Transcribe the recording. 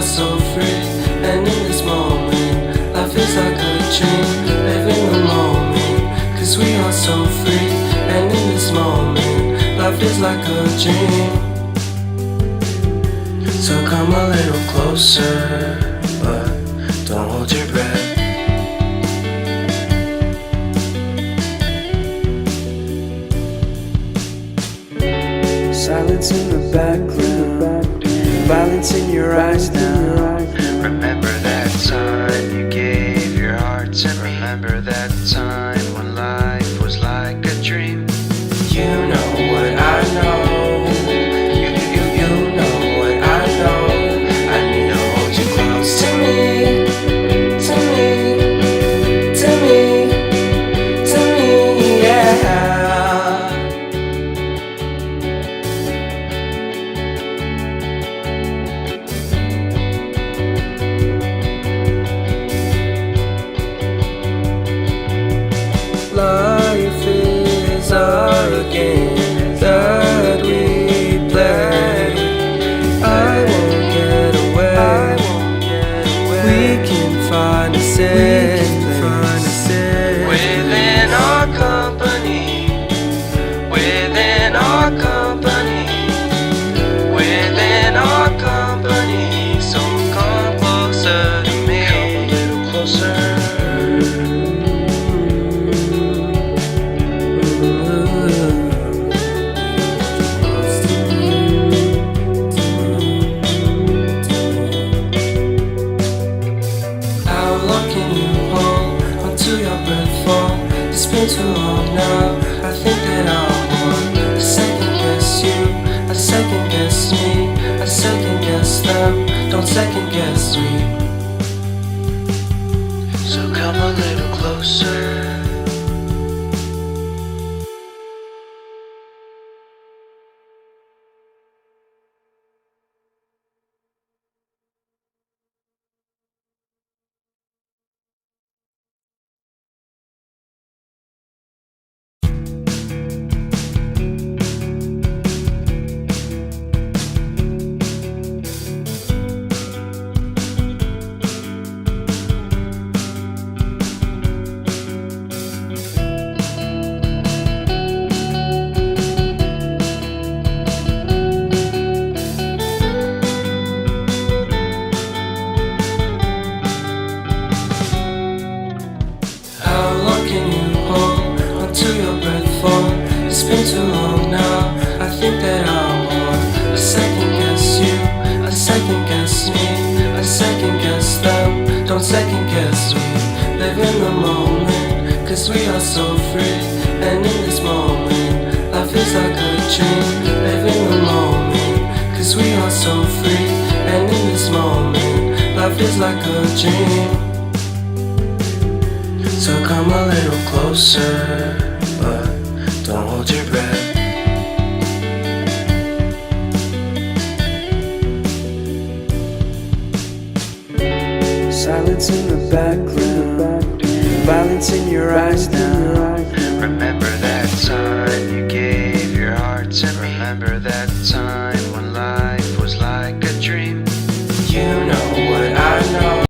so free. And in this moment, life is like a dream. Live in the moment, 'cause we are so free. And in this moment, life is like a dream. So come a little closer, but don't hold your breath. Silence in the background, violence in your eyes now. Remember that time you gave your heart to me. Remember that time when life was like a dream. You know what I know. You know what I know. I need to hold you close to me, to me, to me, to me, yeah. Life is a game that we play. I won't get away. We can find a safe place Within our company, within our company, within our company. So come closer to me. Come a little closer. How long can you hold until your breath falls? It's been too long now. I think that I want to second guess you, I second guess me, I second guess them. Don't second guess me. So come a little closer. How long can you hold until your breath falls? It's been too long now. I think that I want to second guess you, I second guess me, I second guess them. Don't second guess me. Live in the moment, 'cause we are so free. And in this moment, life is like a dream. Live in the moment, 'cause we are so free. And in this moment, life is like a dream. So come a little closer.